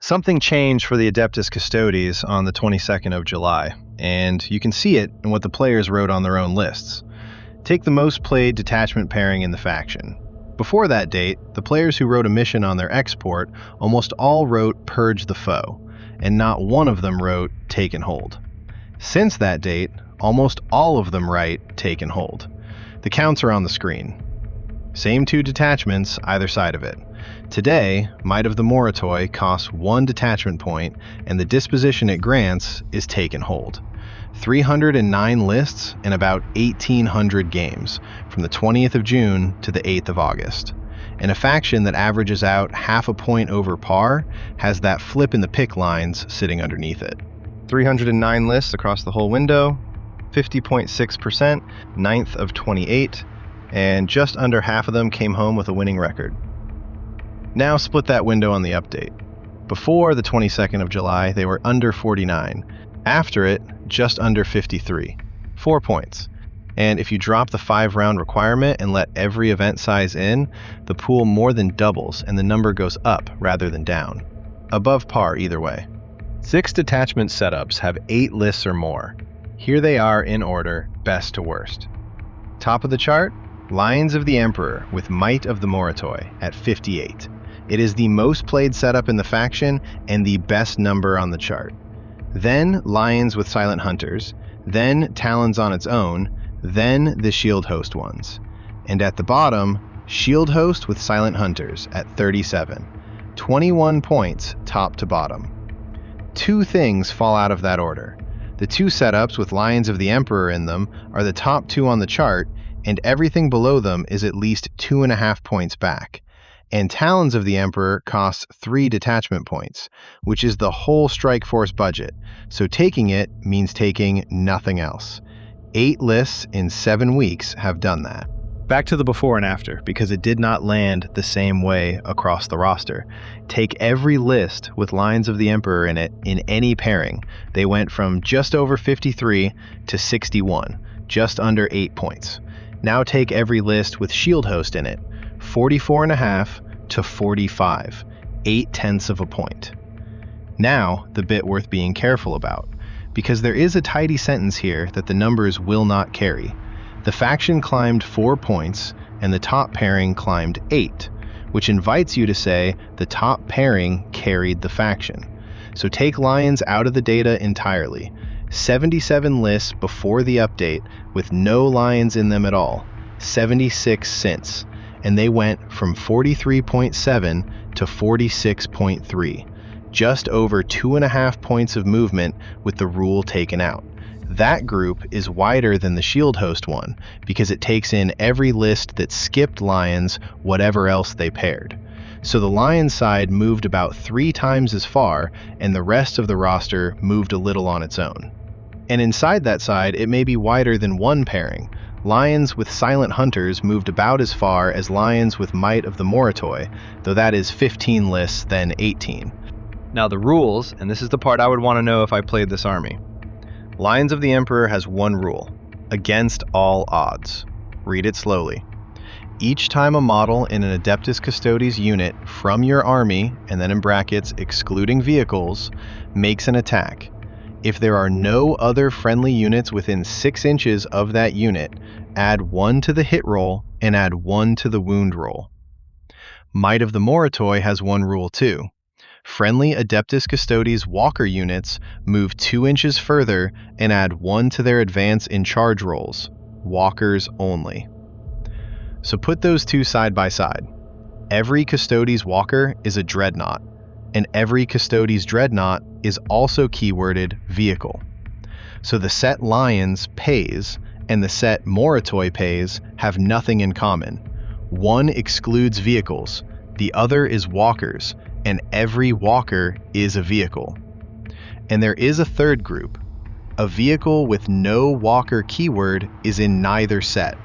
Something changed for the Adeptus Custodes on the 22nd of July, and you can see it in what the players wrote on their own lists. Take the most played detachment pairing in the faction. Before that date, the players who wrote a mission on their export almost all wrote Purge the Foe, and not one of them wrote Take and Hold. Since that date, almost all of them write Take and Hold. The counts are on the screen. Same two detachments either side of it. Today, Might of the Moritoi costs 1 detachment point, and the disposition it grants is Take and Hold. 309 lists and about 1,800 games, from the 20th of June to the 8th of August. And a faction that averages out half a point over par has that flip in the pick lines sitting underneath it. 309 lists across the whole window, 50.6%, 9th of 28, and just under half of them came home with a winning record. Now split that window on the update. Before the 22nd of July, they were under 49. After it, just under 53. 4 points. And if you drop the 5-round requirement and let every event size in, the pool more than doubles and the number goes up rather than down. Above par either way. 6 detachment setups have 8 lists or more. Here they are in order, best to worst. Top of the chart, Lions of the Emperor with Might of the Moritoi at 58. It is the most played setup in the faction and the best number on the chart. Then Lions with Silent Hunters, then Talons on its own, then the Shield Host ones. And at the bottom, Shield Host with Silent Hunters at 37. 21 points top to bottom. 2 things fall out of that order. The 2 setups with Lions of the Emperor in them are the top 2 on the chart, and everything below them is at least 2.5 points back. And Talons of the Emperor costs 3 detachment points, which is the whole strike force budget, so taking it means taking nothing else. 8 lists in 7 weeks have done that. Back to the before and after, because it did not land the same way across the roster. Take every list with Lions of the Emperor in it in any pairing. They went from just over 53 to 61, just under 8 points. Now take every list with Shield Host in it, 44.5 to 45, 0.8 of a point. Now, the bit worth being careful about, because there is a tidy sentence here that the numbers will not carry. The faction climbed 4 points, and the top pairing climbed 8, which invites you to say the top pairing carried the faction. So take Lions out of the data entirely. 77 lists before the update with no Lions in them at all, 76 since, and they went from 43.7 to 46.3, just over 2.5 points of movement with the rule taken out. That group is wider than the Shield Host one because it takes in every list that skipped Lions, whatever else they paired. So the Lions side moved about 3 times as far, and the rest of the roster moved a little on its own. And inside that side, it may be wider than one pairing. Lions with Silent Hunters moved about as far as Lions with Might of the Moritoi, though that is 15 lists, then 18. Now the rules, and this is the part I would want to know if I played this army. Lions of the Emperor has 1 rule: against all odds. Read it slowly. Each time a model in an Adeptus Custodes unit from your army, and then in brackets excluding vehicles, makes an attack, if there are no other friendly units within 6 inches of that unit, add 1 to the hit roll and add 1 to the wound roll. Might of the Moritoi has 1 rule too. Friendly Adeptus Custodes walker units move 2 inches further and add 1 to their advance in charge rolls. Walkers only. So put those 2 side by side. Every Custodes walker is a dreadnought, and every Custodes dreadnought is also keyworded vehicle. So the set Lions pays and the set Moritoi pays have nothing in common. One excludes vehicles, the other is walkers, and every walker is a vehicle. And there is a third group. A vehicle with no walker keyword is in neither set.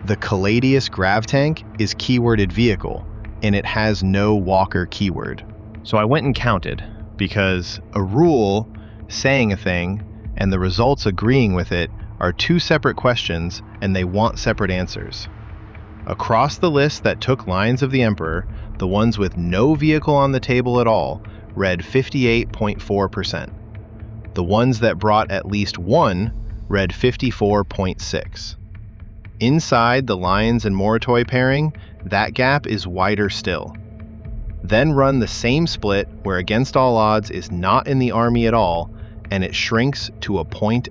The Caladius Grav Tank is keyworded vehicle, and it has no walker keyword. So I went and counted, because a rule saying a thing and the results agreeing with it are 2 separate questions, and they want separate answers. Across the list that took Lions of the Emperor, the ones with no vehicle on the table at all read 58.4%. The ones that brought at least one read 54.6%. Inside the Lions and Moritoi pairing, that gap is wider still. Then run the same split where Against All Odds is not in the army at all, and it shrinks to 1.5 points.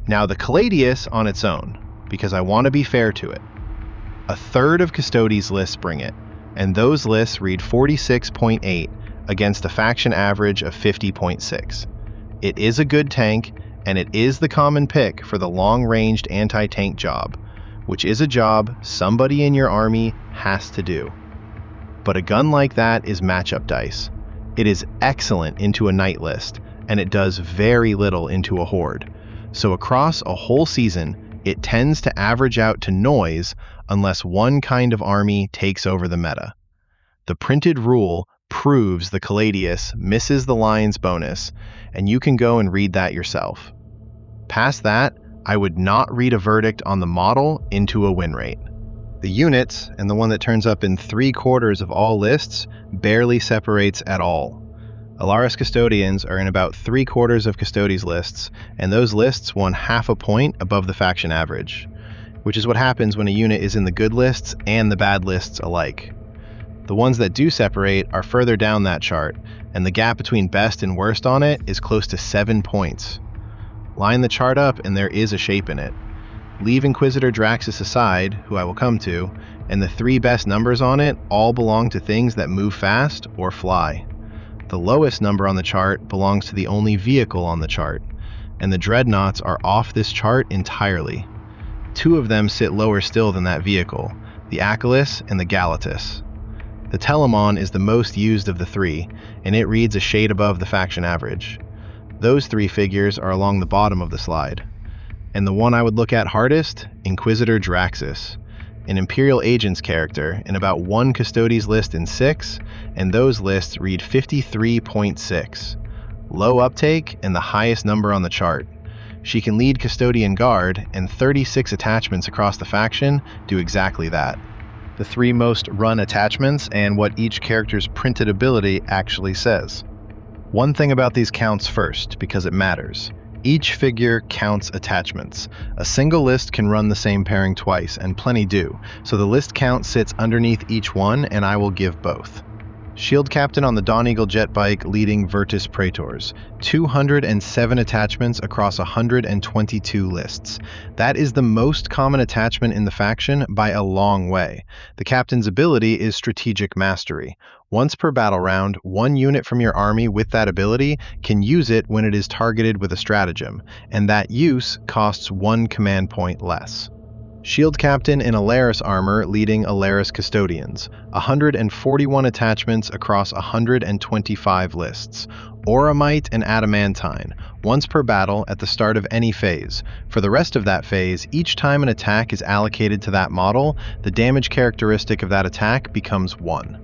Now the Custodes on its own, because I want to be fair to it. A third of Custodes lists bring it, and those lists read 46.8 against a faction average of 50.6. It is a good tank, and it is the common pick for the long-ranged anti-tank job, which is a job somebody in your army has to do. But a gun like that is matchup dice. It is excellent into a knight list, and it does very little into a horde. So across a whole season, it tends to average out to noise unless one kind of army takes over the meta. The printed rule proves the Custodes misses the Lions bonus, and you can go and read that yourself. Past that, I would not read a verdict on the model into a win rate. The units, and the one that turns up in 3/4 of all lists, barely separates at all. Alaris Custodians are in about 3/4 of Custodes lists, and those lists won 0.5 point above the faction average, which is what happens when a unit is in the good lists and the bad lists alike. The ones that do separate are further down that chart, and the gap between best and worst on it is close to 7 points. Line the chart up and there is a shape in it. Leave Inquisitor Draxus aside, who I will come to, and the 3 best numbers on it all belong to things that move fast or fly. The lowest number on the chart belongs to the only vehicle on the chart, and the Dreadnoughts are off this chart entirely. 2 of them sit lower still than that vehicle, the Achilles and the Galatus. The Telemon is the most used of the 3, and it reads a shade above the faction average. Those 3 figures are along the bottom of the slide. And the one I would look at hardest, Inquisitor Draxus, an Imperial Agents character in about 1 Custodes list in 6, and those lists read 53.6. Low uptake and the highest number on the chart. She can lead Custodian Guard, and 36 attachments across the faction do exactly that. The 3 most run attachments and what each character's printed ability actually says. One thing about these counts first, because it matters. Each figure counts attachments. A single list can run the same pairing twice, and plenty do, so the list count sits underneath each one, and I will give both. Shield Captain on the Dawn Eagle jet bike leading Virtus Praetors. 207 attachments across 122 lists. That is the most common attachment in the faction by a long way. The captain's ability is Strategic Mastery. Once per battle round, 1 unit from your army with that ability can use it when it is targeted with a stratagem, and that use costs 1 command point less. Shield Captain in Alaris armor leading Alaris Custodians, 141 attachments across 125 lists. Auramite and Adamantine, once per battle at the start of any phase. For the rest of that phase, each time an attack is allocated to that model, the damage characteristic of that attack becomes 1.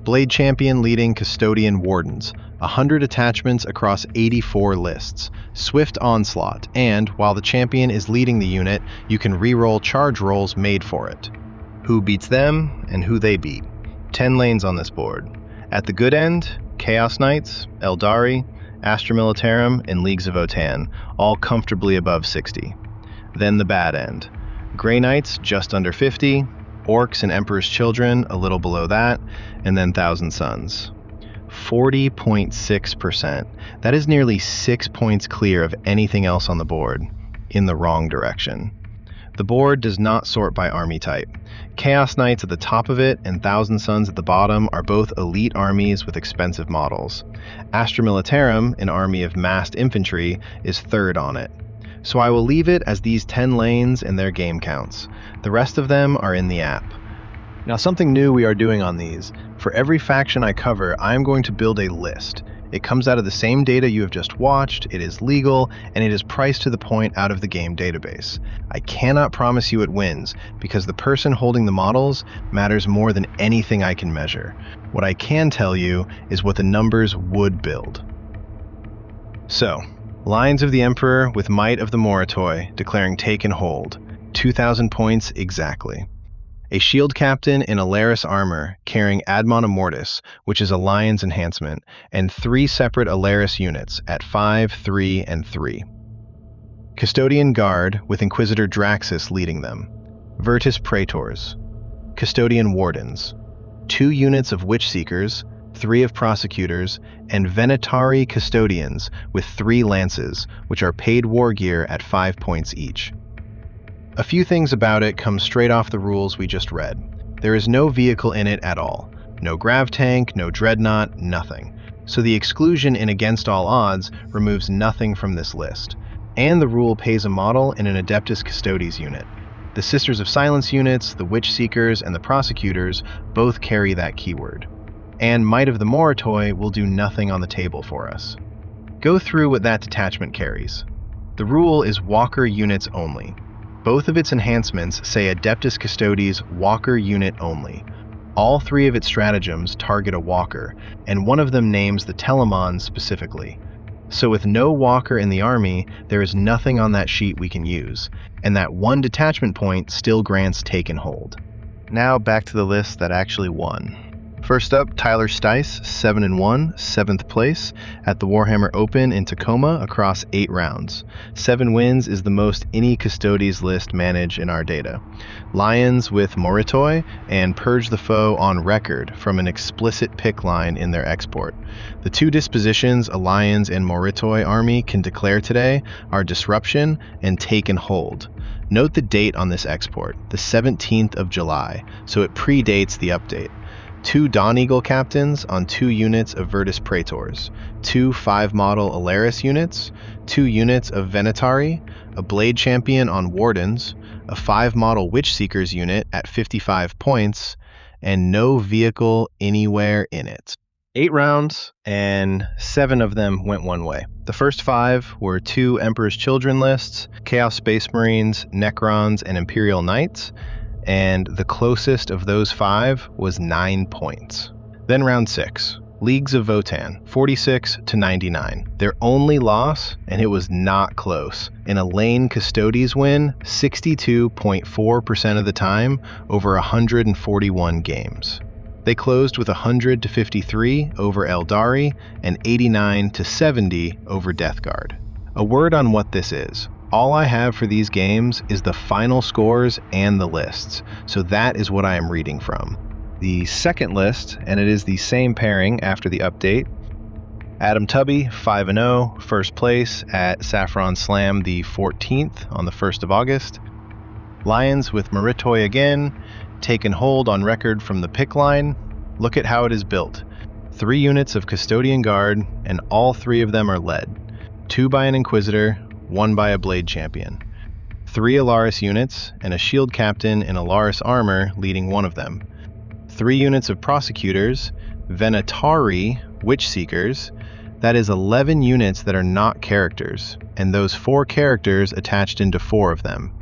Blade Champion leading Custodian Wardens, 100 attachments across 84 lists. Swift Onslaught, and while the champion is leading the unit, you can reroll charge rolls made for it. Who beats them, and who they beat. 10 lanes on this board. At the good end, Chaos Knights, Eldari, Astra Militarum, and Leagues of Votann, all comfortably above 60. Then the bad end. Grey Knights just under 50, Orcs and Emperor's Children a little below that, and then Thousand Sons. 40.6%. That is nearly 6 points clear of anything else on the board, in the wrong direction. The board does not sort by army type. Chaos Knights at the top of it and Thousand Sons at the bottom are both elite armies with expensive models. Astra Militarum, an army of massed infantry, is third on it. So I will leave it as these 10 lanes and their game counts. The rest of them are in the app. Now, something new we are doing on these. For every faction I cover, I am going to build a list. It comes out of the same data you have just watched, it is legal, and it is priced to the point out of the game database. I cannot promise you it wins, because the person holding the models matters more than anything I can measure. What I can tell you is what the numbers would build. So, Lines of the Emperor with Might of the Moritoi, declaring take and hold. 2,000 points exactly. A shield captain in Alaris armor carrying Admon Immortus, which is a Lion's enhancement, and 3 separate Alaris units at 5, 3, and 3. Custodian Guard with Inquisitor Draxus leading them. Virtus Praetors. Custodian Wardens. 2 units of Witch Seekers, 3 of Prosecutors, and Venatari Custodians with 3 lances, which are paid war gear at 5 points each. A few things about it come straight off the rules we just read. There is no vehicle in it at all. No grav tank, no dreadnought, nothing. So the exclusion in Against All Odds removes nothing from this list. And the rule pays a model in an Adeptus Custodes unit. The Sisters of Silence units, the Witch Seekers, and the Prosecutors both carry that keyword. And Might of the Moritoi will do nothing on the table for us. Go through what that detachment carries. The rule is Walker units only. Both of its enhancements say Adeptus Custodes Walker unit only. All 3 of its stratagems target a Walker, and one of them names the Telemon specifically. So with no Walker in the army, there is nothing on that sheet we can use, and that 1 detachment point still grants Take and Hold. Now back to the list that actually won. First up, Tyler Stice, 7-1, 7th place at the Warhammer Open in Tacoma across 8 rounds. 7 wins is the most any Custodes list managed in our data. Lions with Moritoi and Purge the Foe on record from an explicit pick line in their export. The 2 dispositions a Lions and Moritoi army can declare today are Disruption and Take and Hold. Note the date on this export, the 17th of July, so it predates the update. 2 Dawn Eagle captains on 2 units of Virtus Praetors, 2 5-model Alaris units, 2 units of Venatari, a Blade Champion on Wardens, a 5-model Witch Seekers unit at 55 points, and no vehicle anywhere in it. 8 rounds, and 7 of them went one way. The first 5 were 2 Emperor's Children lists, Chaos Space Marines, Necrons, and Imperial Knights, and the closest of those 5 was 9 points. Then round 6, Leagues of Votann, 46-99. Their only loss, and it was not close, in a lane Custodes win 62.4% of the time over 141 games. They closed with 100-53 over Eldari and 89-70 over Death Guard. A word on what this is. All I have for these games is the final scores and the lists, so that is what I am reading from. The second list, and it is the same pairing after the update. Adam Tubby, 5-0, first place at Saffron Slam the 14th on the 1st of August. Lions with Moritoi again, Take and Hold on record from the pick line. Look at how it is built. 3 units of Custodian Guard, and all 3 of them are led. 2 by an Inquisitor, 1 by a Blade Champion. 3 Alaris units, and a Shield Captain in Alaris armor leading one of them. 3 units of Prosecutors, Venatari Witch Seekers, that is 11 units that are not characters, and those 4 characters attached into 4 of them.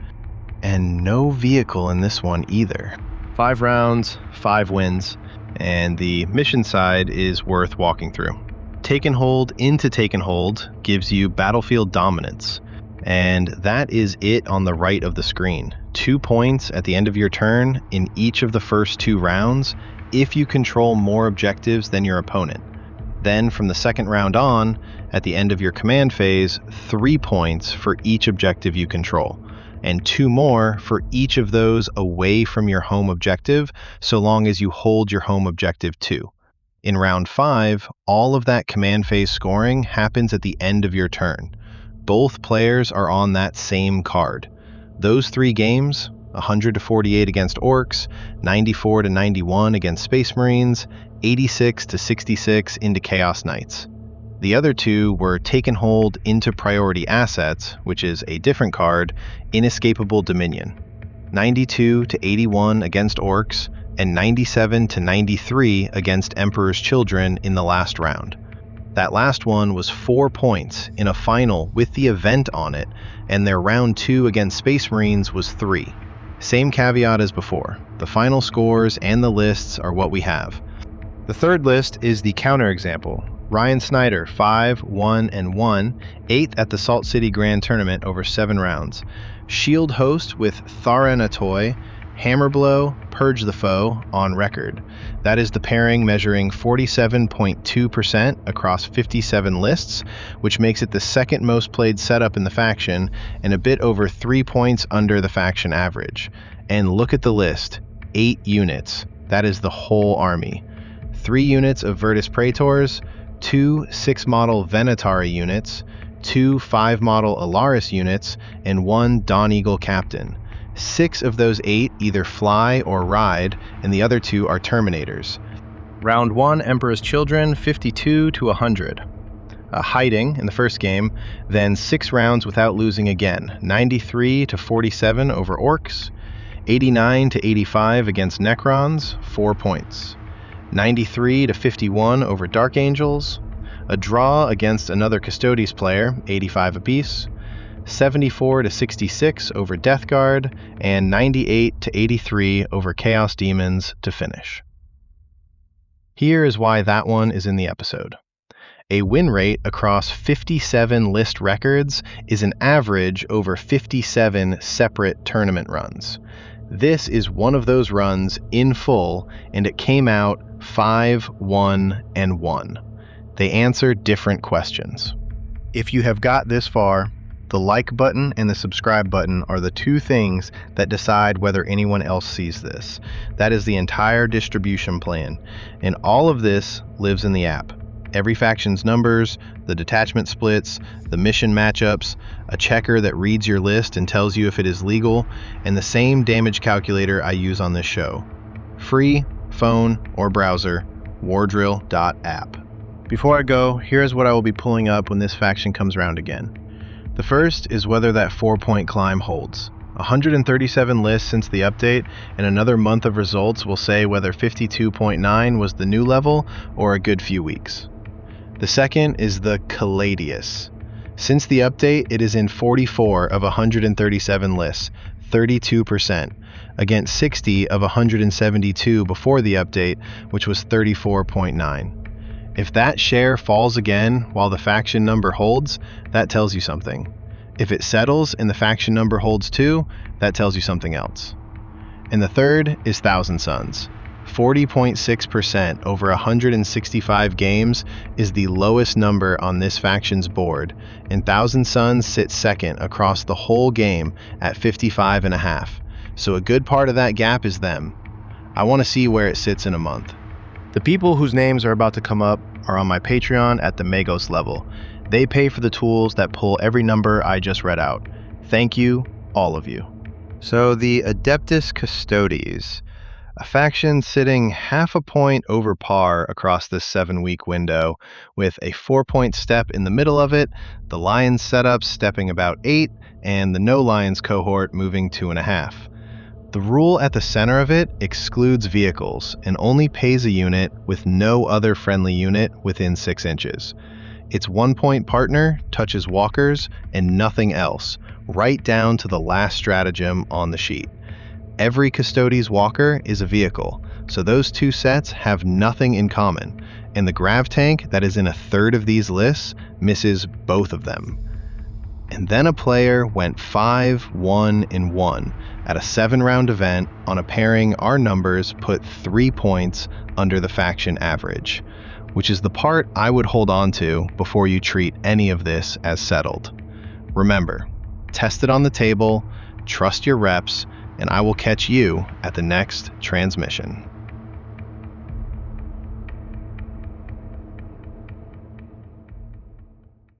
And no vehicle in this one either. 5 rounds, 5 wins, and the mission side is worth walking through. Take and Hold into Take and Hold gives you battlefield dominance, and that is it on the right of the screen. 2 points at the end of your turn in each of the first 2 rounds if you control more objectives than your opponent. Then from the second round on, at the end of your command phase, 3 points for each objective you control, and 2 more for each of those away from your home objective so long as you hold your home objective too. In round 5, all of that command phase scoring happens at the end of your turn. Both players are on that same card. Those 3 games, 100-48 against Orcs, 94-91 against Space Marines, 86-66 into Chaos Knights. The other 2 were Take and Hold into Priority Assets, which is a different card, Inescapable Dominion. 92-81 against Orcs, and 97-93 against Emperor's Children in the last round. That last one was 4 points in a final with the event on it, and their round 2 against Space Marines was 3. Same caveat as before. The final scores and the lists are what we have. The third list is the counterexample. Ryan Snyder, 5-1-1, 8th at the Salt City Grand Tournament over 7 rounds. Shield host with Tharanatoi Hammerblow, Purge the Foe on record. That is the pairing measuring 47.2% across 57 lists, which makes it the second most played setup in the faction and a bit over 3 points under the faction average. And look at the list, 8 units. That is the whole army. 3 units of Virtus Praetors, 2 6-model Venatari units, 2 5-model Alaris units, and 1 Dawn Eagle Captain. 6 of those 8 either fly or ride, and the other 2 are Terminators. Round 1, Emperor's Children, 52 to 100. Hiding in the first game, then 6 rounds without losing again, 93 to 47 over Orcs, 89 to 85 against Necrons, 4 points, 93 to 51 over Dark Angels, a draw against another Custodes player, 85 apiece, 74 to 66 over Death Guard, and 98 to 83 over Chaos Demons to finish. Here is why that one is in the episode. A win rate across 57 list records is an average over 57 separate tournament runs. This is one of those runs in full, and it came out 5, 1, and 1. They answer different questions. If you have got this far, the like button and the subscribe button are the 2 things that decide whether anyone else sees this. That is the entire distribution plan, and all of this lives in the app. Every faction's numbers, the detachment splits, the mission matchups, a checker that reads your list and tells you if it is legal, and the same damage calculator I use on this show. Free, phone, or browser, wardrill.app. Before I go, here's what I will be pulling up when this faction comes around again. The first is whether that 4-point climb holds. 137 lists since the update, and another month of results will say whether 52.9 was the new level or a good few weeks. The second is the Caladius. Since the update, it is in 44 of 137 lists, 32%, against 60 of 172 before the update, which was 34.9. If that share falls again while the faction number holds, that tells you something. If it settles and the faction number holds too, that tells you something else. And the third is Thousand Suns. 40.6% over 165 games is the lowest number on this faction's board, and Thousand Suns sits second across the whole game at 55.5. So a good part of that gap is them. I want to see where it sits in a month. The people whose names are about to come up are on my Patreon at the Magos level. They pay for the tools that pull every number I just read out. Thank you, all of you. So the Adeptus Custodes, a faction sitting half a point over par across this 7-week window, with a 4-point step in the middle of it, the Lions setup stepping about 8, and the No Lions cohort moving 2.5. The rule at the center of it excludes vehicles and only pays a unit with no other friendly unit within 6 inches. Its 1-point partner touches walkers and nothing else, right down to the last stratagem on the sheet. Every Custodes walker is a vehicle, so those 2 sets have nothing in common, and the grav tank that is in a third of these lists misses both of them. And then a player went 5, 1, and 1 at a 7-round event on a pairing our numbers put 3 points under the faction average, which is the part I would hold on to before you treat any of this as settled. Remember, test it on the table, trust your reps, and I will catch you at the next transmission.